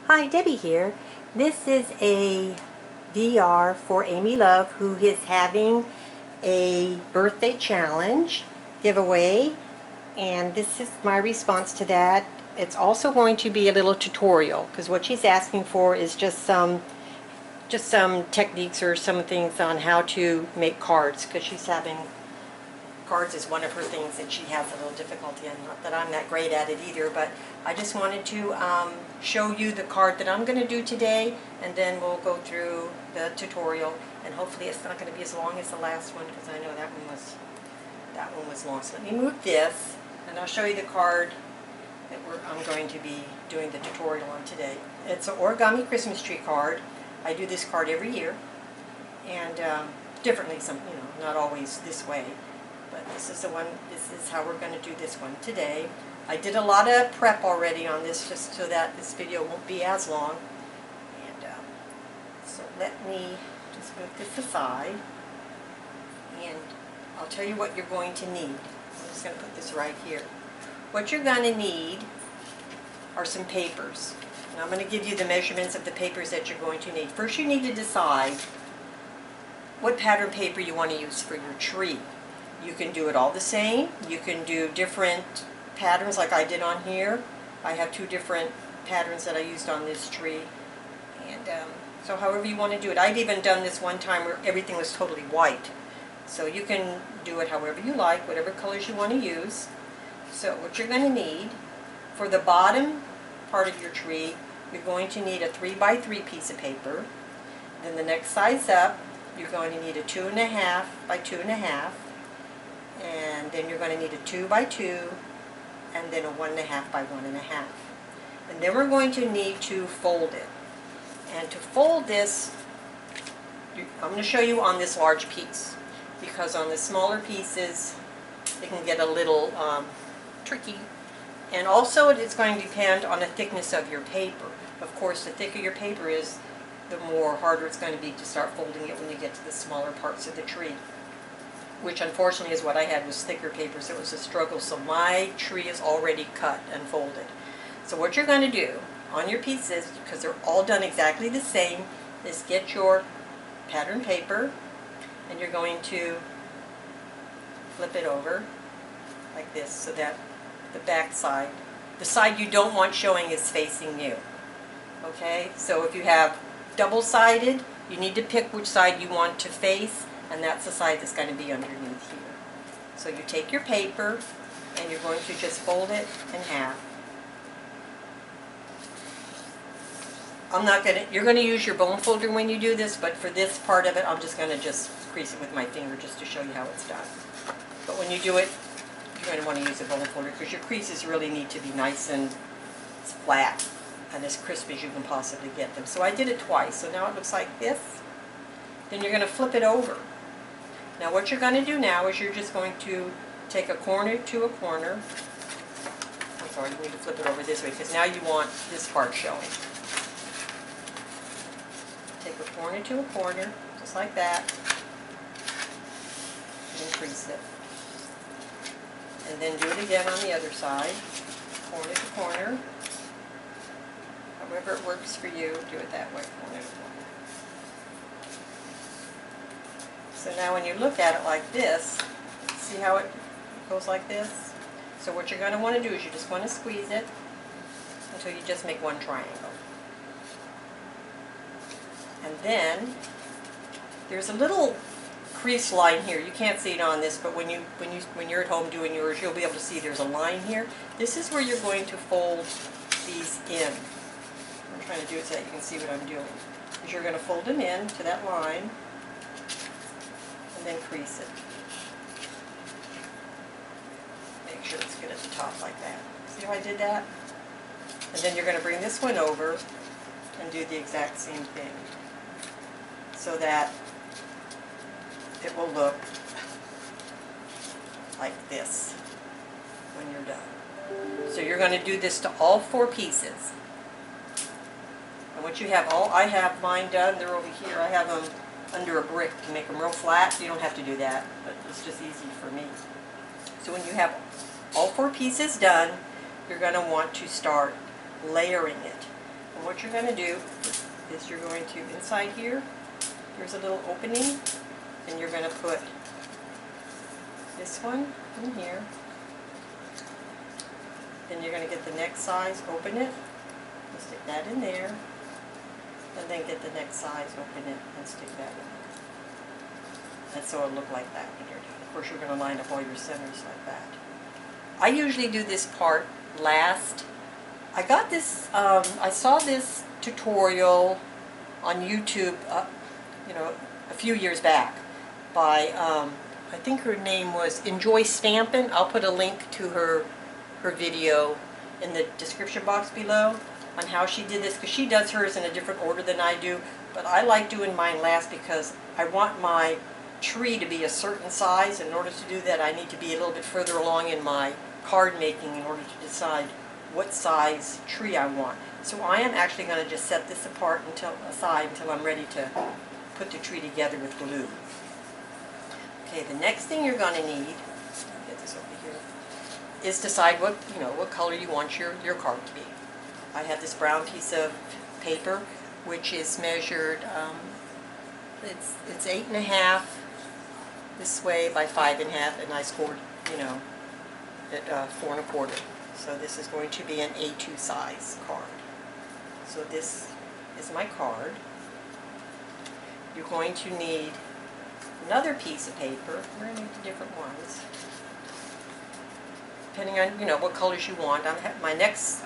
Hi, Debbie here. This is a VR for Amy Love, who is having a birthday challenge giveaway, and this is my response to that. It's also going to be a little tutorial because what she's asking for is just some techniques or some things on how to make cards, because she's having cards is one of her things that she has a little difficulty in. Not that I'm that great at it either, but I just wanted to show you the card that I'm going to do today, and then we'll go through the tutorial, and hopefully it's not going to be as long as the last one, because I know that one was long. So let me move this, and I'll show you the card that I'm going to be doing the tutorial on today. It's an origami Christmas tree card. I do this card every year, and differently, not always this way. But this is the one, this is how we're going to do this one today. I did a lot of prep already on this just so that this video won't be as long. And so let me just move this aside, and I'll tell you what you're going to need. I'm just going to put this right here. What you're going to need are some papers. And I'm going to give you the measurements of the papers that you're going to need. First, you need to decide what pattern paper you want to use for your tree. You can do it all the same. You can do different patterns like I did on here. I have two different patterns that I used on this tree. And so however you want to do it. I've even done this one time where everything was totally white. So you can do it however you like, whatever colors you want to use. So what you're going to need for the bottom part of your tree, you're going to need a 3x3 piece of paper. Then the next size up, you're going to need a 2.5 by 2.5. And then you're going to need a 2x2, and then a 1.5 by 1.5. And then we're going to need to fold it. And to fold this, I'm going to show you on this large piece, because on the smaller pieces it can get a little tricky. And also it's going to depend on the thickness of your paper. Of course, the thicker your paper is, the more harder it's going to be to start folding it when you get to the smaller parts of the tree. Which unfortunately is what I had, was thicker paper, so it was a struggle. So my tree is already cut and folded. So what you're going to do on your pieces, because they're all done exactly the same, is get your pattern paper, and you're going to flip it over like this so that the back side, the side you don't want showing, is facing you. Okay, so if you have double-sided, you need to pick which side you want to face, and that's the side that's going to be underneath here. So you take your paper and you're going to just fold it in half. You're going to use your bone folder when you do this, but for this part of it, I'm just going to just crease it with my finger just to show you how it's done. But when you do it, you're going to want to use a bone folder, because your creases really need to be nice and flat and as crisp as you can possibly get them. So I did it twice, so now it looks like this. Then you're going to flip it over. Now what you're going to do now is you're just going to take a corner to a corner. I'm sorry, you need to flip it over this way, because now you want this part showing. Take a corner to a corner, just like that, and crease it. And then do it again on the other side, corner to corner. However it works for you, do it that way, corner to corner. So now when you look at it like this, see how it goes like this? So what you're going to want to do is you just want to squeeze it until you just make one triangle. And then there's a little crease line here. You can't see it on this, but when you're at home doing yours, you'll be able to see there's a line here. This is where you're going to fold these in. I'm trying to do it so that you can see what I'm doing. Because you're going to fold them in to that line, and then crease it. Make sure it's good at the top like that. See how I did that? And then you're going to bring this one over and do the exact same thing, so that it will look like this when you're done. So you're going to do this to all four pieces. And once you have I have mine done, they're over here. I have them under a brick to make them real flat. You don't have to do that, but it's just easy for me. So when you have all four pieces done, you're going to want to start layering it. And what you're going to do is you're going to, inside here, there's a little opening, and you're going to put this one in here. Then you're going to get the next size, open it, and stick that in there, and then get the next size, open it, and stick that in there. And so it'll look like that when you're done. Of course, you're going to line up all your centers like that. I usually do this part last. I got this, I saw this tutorial on YouTube, you know, a few years back by, I think her name was Enjoy Stampin'. I'll put a link to her video in the description box below on how she did this, because she does hers in a different order than I do, but I like doing mine last because I want my tree to be a certain size. In order to do that, I need to be a little bit further along in my card making in order to decide what size tree I want. So I am actually going to just set this apart aside until I'm ready to put the tree together with glue. Okay, the next thing you're going to need, get this over here, is decide what, you know, what color you want your card to be. I have this brown piece of paper which is measured, it's 8.5 this way by 5.5, and I scored, you know, at 4.25. So this is going to be an A2 size card. So this is my card. You're going to need another piece of paper. We're going to need the different ones, depending on, you know, what colors you want. My next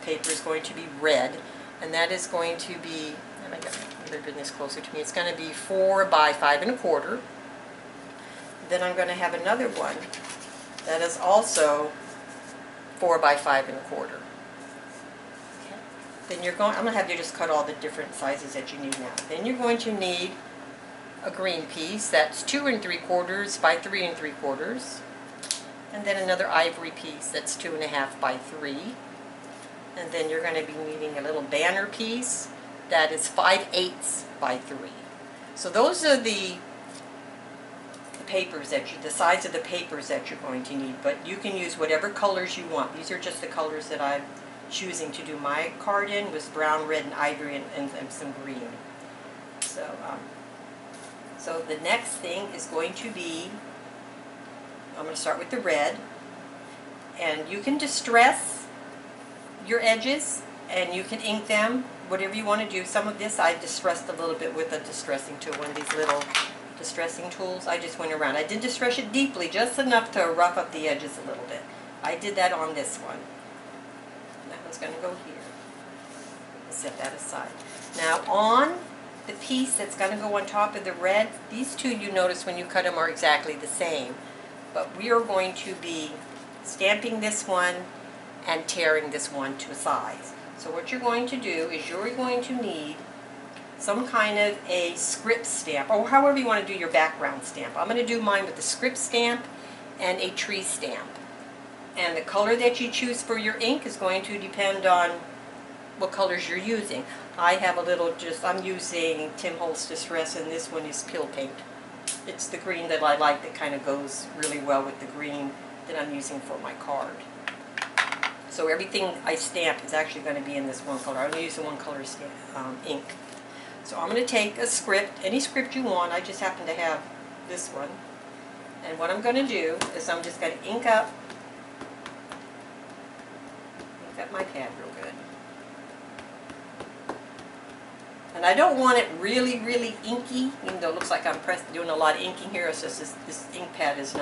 paper is going to be red, and that is going to be, and I got to bring this closer to me. It's going to be 4 by 5.25. Then I'm going to have another one that is also 4 by 5.25. Okay. Then I'm going to have you just cut all the different sizes that you need now. Then you're going to need a green piece that's 2 3/4 by 3 3/4, and then another ivory piece that's 2.5 by 3, and then you're going to be needing a little banner piece that is 5/8 by 3. So those are the papers the size of the papers that you're going to need, but you can use whatever colors you want. These are just the colors that I'm choosing to do my card in, was brown, red, and ivory, and some green. So, so the next thing is going to be, I'm going to start with the red, and you can distress your edges, and you can ink them, whatever you want to do. Some of this I distressed a little bit with a distressing tool, one of these little distressing tools. I just went around. I did distress it deeply, just enough to rough up the edges a little bit. I did that on this one. And that one's going to go here. Set that aside. Now on the piece that's going to go on top of the red, these two, you notice when you cut them, are exactly the same. But we are going to be stamping this one and tearing this one to size. So what you're going to do is you're going to need some kind of a script stamp, or however you want to do your background stamp. I'm going to do mine with a script stamp and a tree stamp. And the color that you choose for your ink is going to depend on what colors you're using. I have a little, I'm using Tim Holtz Distress, and this one is Peel Paint. It's the green that I like, that kind of goes really well with the green that I'm using for my card. So everything I stamp is actually going to be in this one color. I'm going to use the one color stamp, ink. So I'm going to take a script, any script you want. I just happen to have this one. And what I'm going to do is I'm just going to ink up my pad real good. And I don't want it really, really inky, even though it looks like I'm doing a lot of inking here. It's just this ink pad is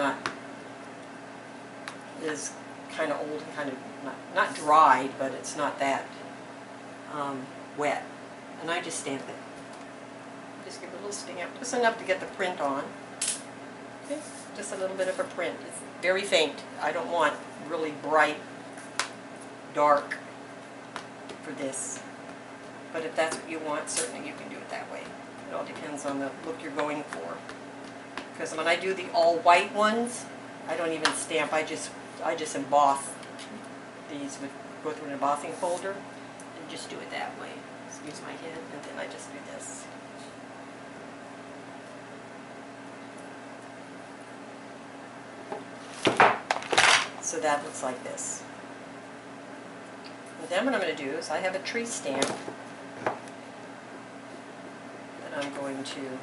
kind of old and kind of not dried, but it's not that wet. And I just stamp it. Just give it a little stamp, just enough to get the print on. Okay, just a little bit of a print. It's very faint. I don't want really bright, dark for this. But if that's what you want, certainly you can do it that way. It all depends on the look you're going for. Because when I do the all white ones, I don't even stamp. I just emboss these go through an embossing folder and just do it that way. Just use my head, and then I just do this. So that looks like this. And then what I'm going to do is I have a tree stamp that I'm going to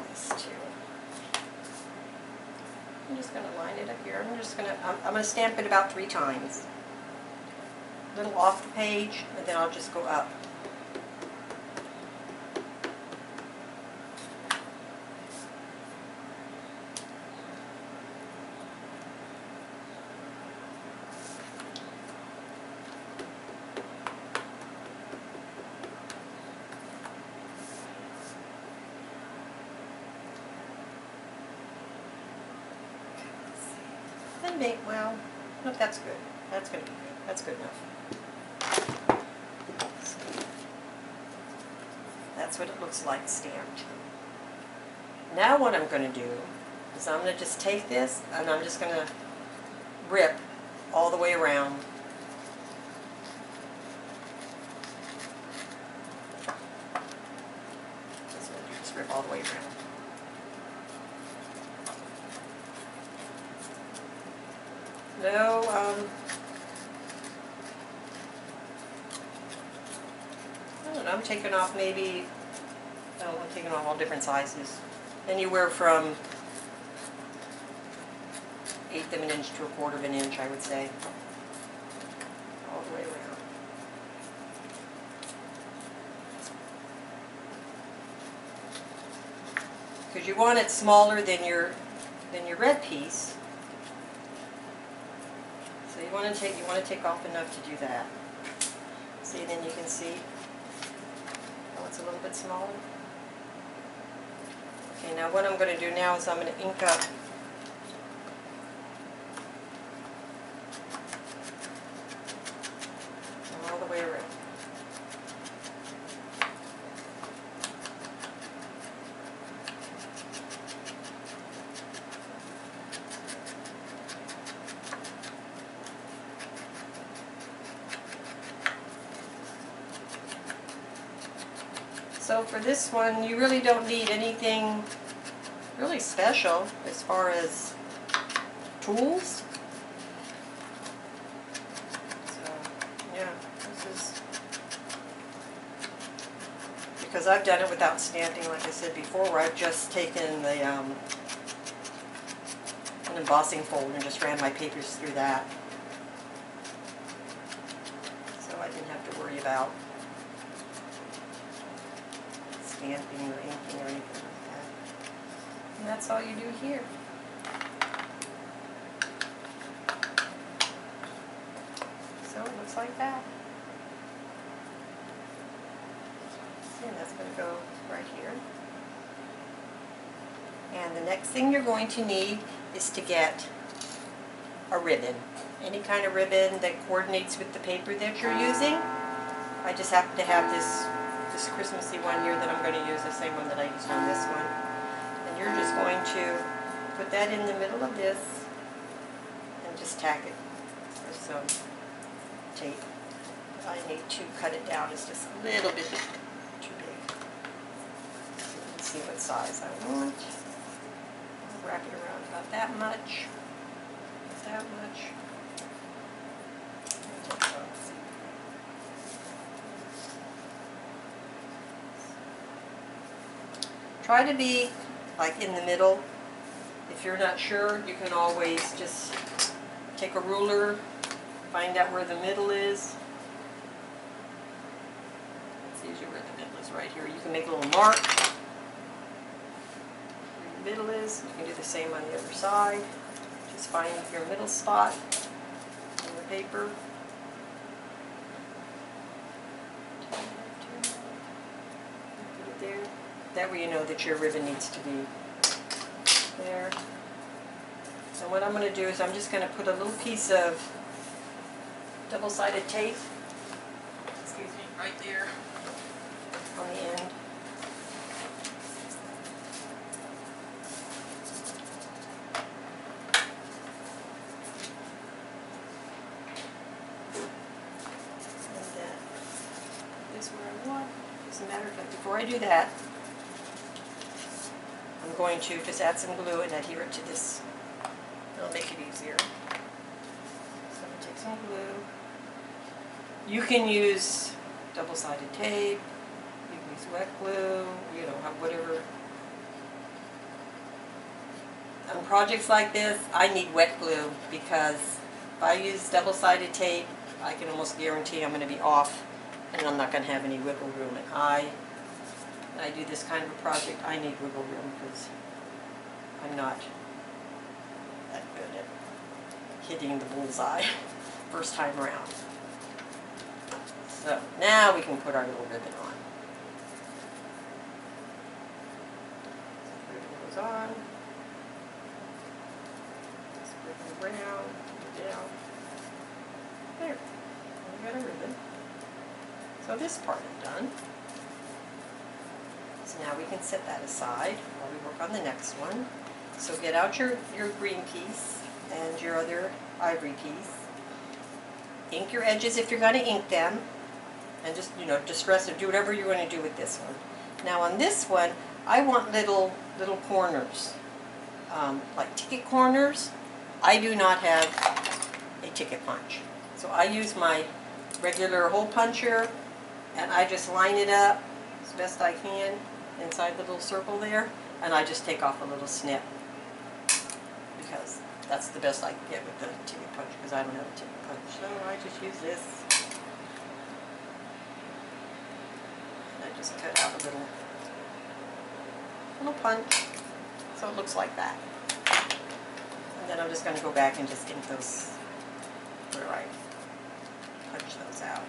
this too. I'm just going to line it up here. I'm going to stamp it about 3 times. A little off the page, and then I'll just go up. And make, well, no, that's good. That's going to be good. That's good enough. That's what it looks like stamped. Now what I'm going to do is I'm going to just take this and I'm just going to rip all the way around. That's what I do, just rip all the way around. No, I don't know, I'm taking off maybe, oh, I'm taking off all different sizes. Anywhere from 1/8 of an inch to 1/4 of an inch, I would say. All the way around. Because you want it smaller than your red piece. So you want to take off enough to do that. See, then you can see how it's a little bit smaller. Okay, now what I'm going to do now is I'm going to ink up all the way around. So for this one, you really don't need anything really special as far as tools. So, yeah, this is, because I've done it without stamping, like I said before, where I've just taken the an embossing folder and just ran my papers through that. So I didn't have to worry about stamping or inking or anything like that. And that's all you do here. So it looks like that. And that's going to go right here. And the next thing you're going to need is to get a ribbon. Any kind of ribbon that coordinates with the paper that you're using. I just happen to have this Christmassy one here that I'm going to use, the same one that I used on this one. And you're just going to put that in the middle of this and just tack it with some tape. I need to cut it down, it's just a little bit too big. So you can see what size I want. I'll wrap it around about that much. That much. Try to be like in the middle. If you're not sure, you can always just take a ruler, find out where the middle is. It's usually where the middle is, right here. You can make a little mark where the middle is. You can do the same on the other side. Just find your middle spot on the paper. Put it there. That way you know that your ribbon needs to be there. So what I'm going to do is I'm just going to put a little piece of double-sided tape, excuse me, right there on the end. And then put this where I want. As a matter of fact, before I do that, I'm going to just add some glue and adhere it to this. It'll make it easier. You can use double-sided tape, you can use wet glue, you know, whatever. On projects like this, I need wet glue because if I use double-sided tape, I can almost guarantee I'm going to be off and I'm not going to have any wiggle room. And when I do this kind of a project, I need wiggle room because I'm not that good at hitting the bullseye first time around. So now we can put our little ribbon on. So the ribbon goes on. Just ribbon around, down. There. We got a ribbon. So this part is done. So now we can set that aside while we work on the next one. So get out your green piece and your other ivory piece. Ink your edges if you're going to ink them. And just, you know, distress it. Do whatever you're going to do with this one. Now on this one, I want little corners, like ticket corners. I do not have a ticket punch. So I use my regular hole puncher and I just line it up as best I can inside the little circle there, and I just take off a little snip because that's the best I can get with the ticket punch because I don't have a ticket punch. So I just use this. And I just cut out a little punch so it looks like that. And then I'm just going to go back and just ink those where I punch those out.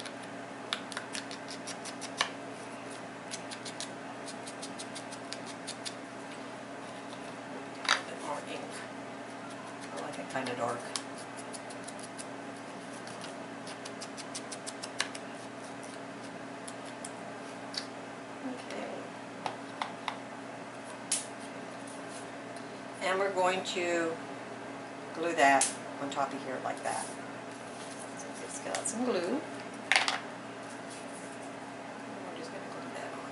A bit more ink. I like it kind of dark. Okay. And we're going to glue that on top of here like that. So just got some glue. And we're just going to glue that on.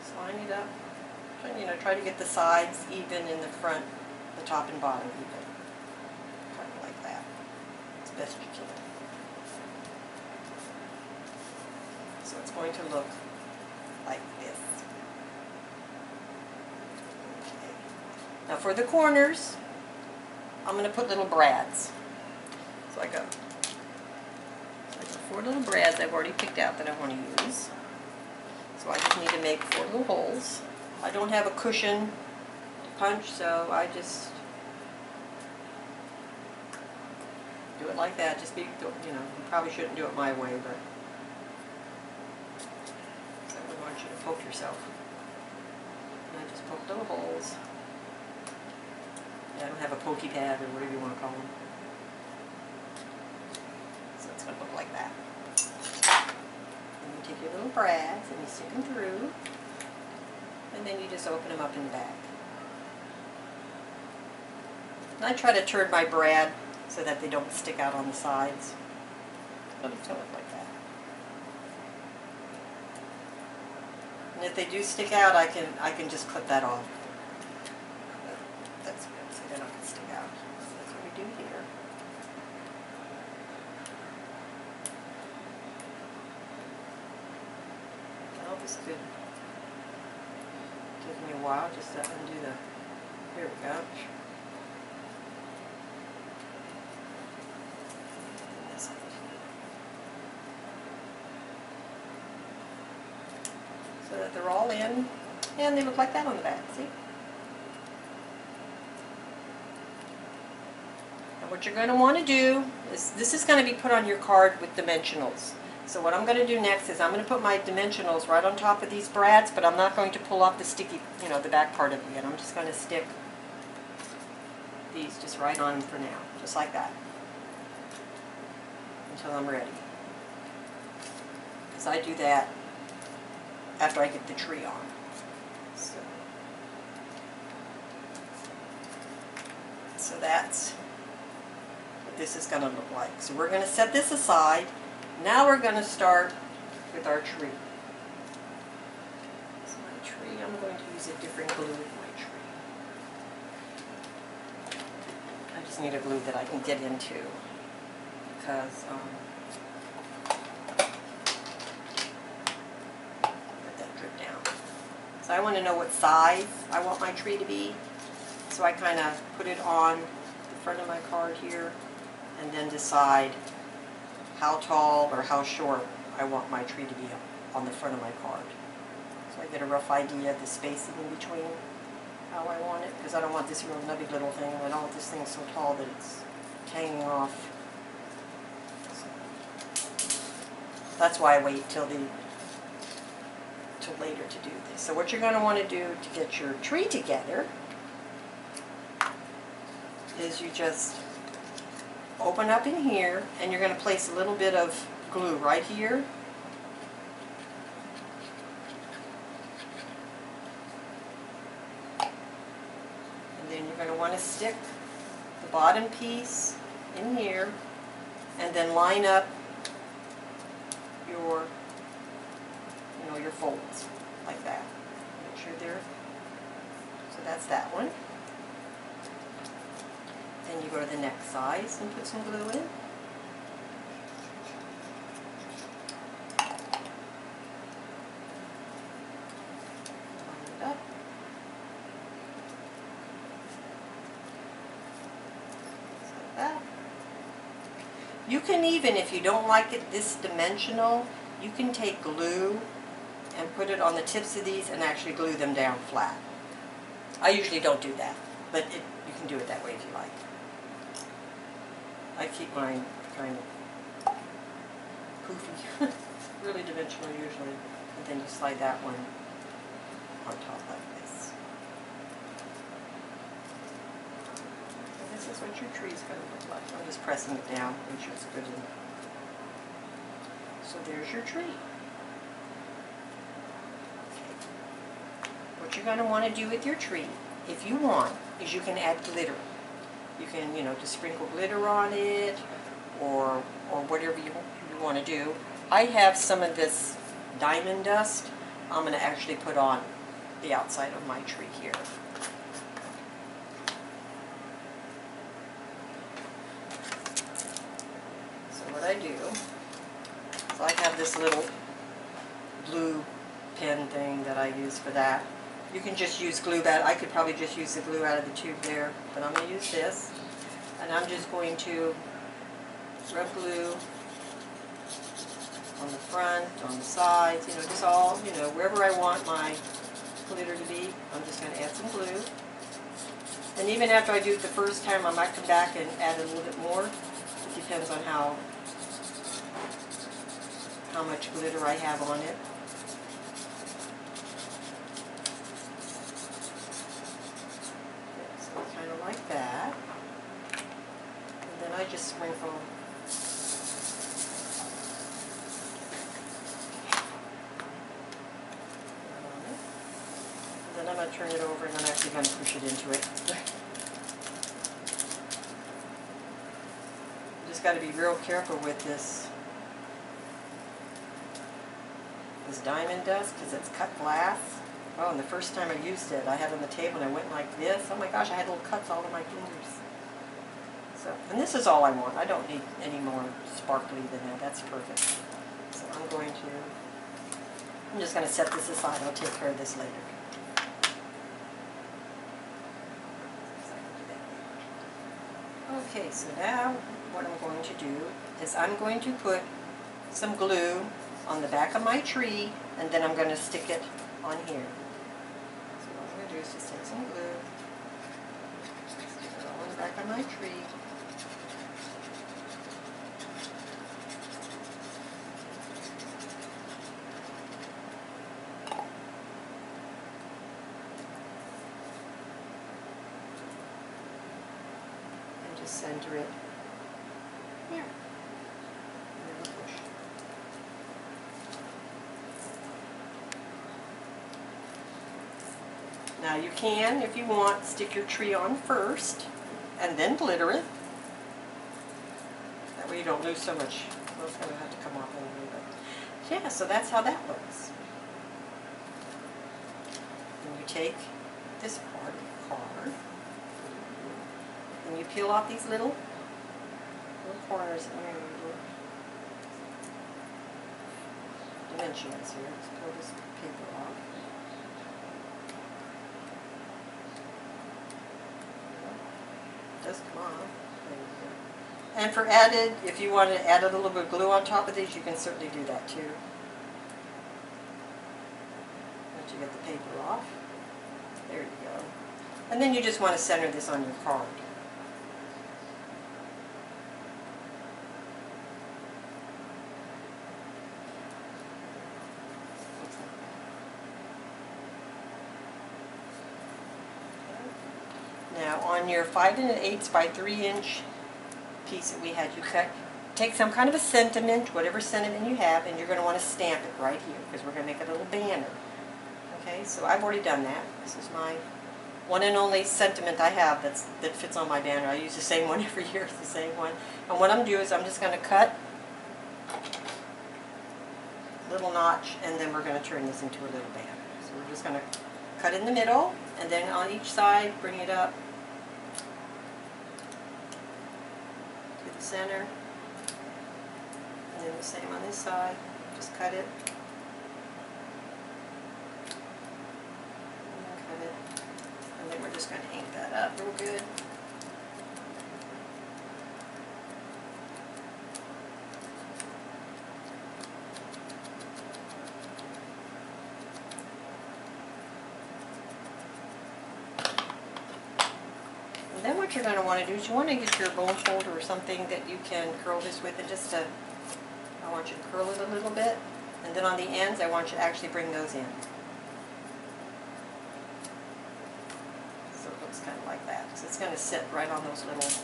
Just line it up. You know, try to get the sides even in the front, the top and bottom even. Kind of like that. As best you can. So it's going to look like this. Okay. Now for the corners, I'm going to put little brads. So I got 4 little brads I've already picked out that I want to use. So I just need to make 4 little holes. I don't have a cushion to punch, so I just do it like that. Just be, you know, you probably shouldn't do it my way, but so I want you to poke yourself. And I just poke little holes. Yeah, I don't have a pokey pad or whatever you want to call them. So it's going to look like that. And you take your little brads and you stick them through. And then you just open them up in the back. And I try to turn my brad so that they don't stick out on the sides. But it's going to look like that. And if they do stick out, I can just clip that off. But that's good, so they're not going to stick out. So that's what we do here. Now this could take me a while just to undo the, here we go. So that they're all in, and they look like that on the back, see? And what you're going to want to do is, this is going to be put on your card with dimensionals. So what I'm going to do next is I'm going to put my dimensionals right on top of these brads, but I'm not going to pull off the sticky, you know, the back part of it yet. I'm just going to stick these just right on for now, just like that, until I'm ready. Because I do that after I get the tree on. So that's what this is going to look like. So we're going to set this aside. Now we're going to start with our tree. So my tree, I'm going to use a different glue with my tree. I just need a glue that I can get into because let that drip down. So I want to know what size I want my tree to be. So I kind of put it on the front of my card here and then decide how tall or how short I want my tree to be on the front of my card. So I get a rough idea of the spacing in between, how I want it, because I don't want this real nubby little thing, and I don't want this thing so tall that it's hanging off. So that's why I wait till later to do this. So what you're going to want to do to get your tree together is you just open up in here, and you're going to place a little bit of glue right here. And then you're going to want to stick the bottom piece in here, and then line up your, your folds like that. Make sure they're, so that's that one. Then you go to the next size and put some glue in. Line it up. Just like that. You can even, if you don't like it this dimensional, you can take glue and put it on the tips of these and actually glue them down flat. I usually don't do that, but you can do it that way if you like. I keep mine kind of poofy, really dimensional usually, and then you slide that one on top like this. And this is what your tree's going to look like. I'm just pressing it down, make sure it's good in. So there's your tree. Okay. What you're going to want to do with your tree, if you want, is you can add glitter. You can, just sprinkle glitter on it, or whatever you want to do. I have some of this diamond dust I'm going to actually put on the outside of my tree here. So what I do, so I have this little blue pen thing that I use for that. You can just use glue that. I could probably just use the glue out of the tube there, but I'm going to use this. And I'm just going to rub glue on the front, on the sides, just all, wherever I want my glitter to be. I'm just going to add some glue. And even after I do it the first time, I might come back and add a little bit more. It depends on how much glitter I have on it. Kind of like that. And then I just sprinkle on it. And then I'm going to turn it over, and I'm actually going to push it into it. You just got to be real careful with this diamond dust, because it's cut glass. Oh, and the first time I used it, I had it on the table and I went like this. Oh my gosh, I had little cuts all over my fingers. So, and this is all I want. I don't need any more sparkly than that. That's perfect. So I'm just going to set this aside. I'll take care of this later. Okay, so now what I'm going to do is I'm going to put some glue on the back of my tree, and then I'm going to stick it on here. So what I'm going to do is just take some glue, stick it all on the back of my tree. And just center it here. And then push. Now you can, if you want, stick your tree on first and then glitter it. That way you don't lose so much. Well, it's going to have to come off a little bit. yeah, so that's how that looks. And you take this part of the card, and you peel off these little corners and your dimensions here. Let's peel this paper off. It does come off. There you go. And for added, if you want to add a little bit of glue on top of these, you can certainly do that too. Once you get the paper off. There you go. And then you just want to center this on your card. Now on your 5 1/8 by 3 inch piece that we had you cut, take some kind of a sentiment, whatever sentiment you have, and you're going to want to stamp it right here because we're going to make a little banner. Okay, so I've already done that. This is my one and only sentiment I have that fits on my banner. I use the same one every year, it's the same one. And what I'm doing is I'm just going to cut a little notch, and then we're going to turn this into a little banner. So we're just going to cut in the middle, and then on each side bring it up to the center, and then the same on this side. Just cut it. And then we're just going to ink that up real good. And then what you're going to want to do is you want to get your bone folder or something that you can curl this with, and just I want you to curl it a little bit, and then on the ends I want you to actually bring those in. Kind of like that. So it's going to sit right on those little, it's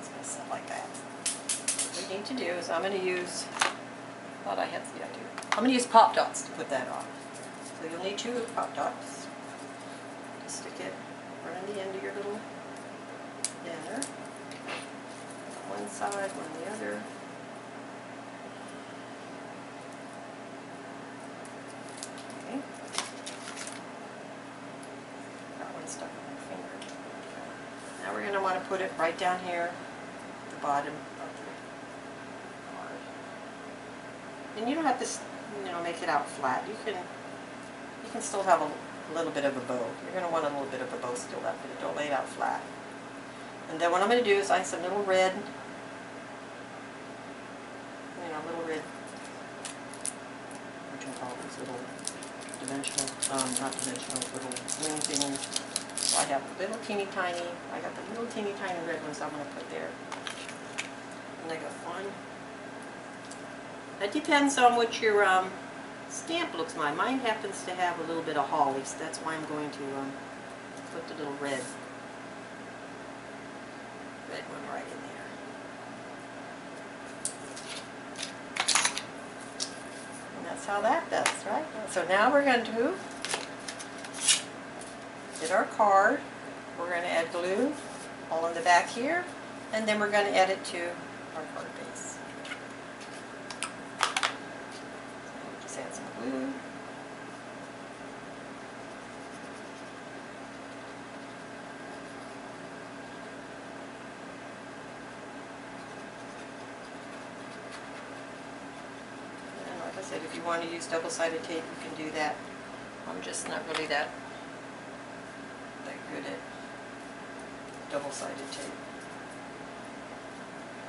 going to sit like that. What you need to do is I'm going to use, I thought I had, yeah I do. I'm going to use pop dots to put that on. So you'll need 2 pop dots. Just stick it right on the end of your little banner. One side, one on the other. Stuck on my finger. Now we're going to want to put it right down here at the bottom of the card. And you don't have to, make it out flat. You can still have a little bit of a bow. You're going to want a little bit of a bow still left, but don't lay it out flat. And then what I'm going to do is I some little red, little red, what do you call these little dimensional, not dimensional, little wing things. So I have the little teeny tiny, I got the little teeny tiny red ones I'm going to put there. And I got one. That depends on what your stamp looks like. Mine happens to have a little bit of holly, so that's why I'm going to put the little red one right in there. And that's how that does, right? So now we're going to get our card. We're going to add glue all in the back here, and then we're going to add it to our card base. So just add some glue. And like I said, if you want to use double-sided tape, you can do that. I'm just not really that good at double-sided tape.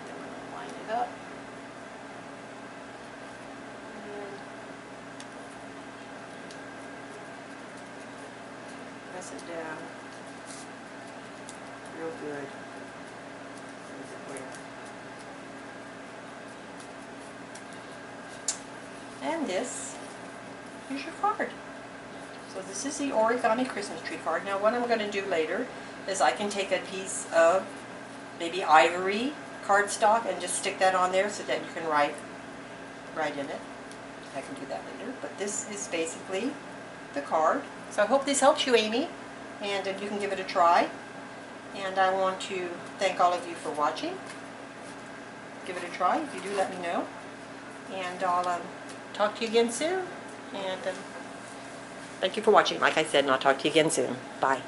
Then we're going to line it up. And press it down real good. And this is your card. So this is the Origami Christmas tree card. Now what I'm going to do later is I can take a piece of maybe ivory cardstock and just stick that on there so that you can write in it. I can do that later. But this is basically the card. So I hope this helps you, Amy, and you can give it a try. And I want to thank all of you for watching. give it a try. If you do, let me know. And I'll talk to you again soon. And thank you for watching, like I said, and I'll talk to you again soon. Bye.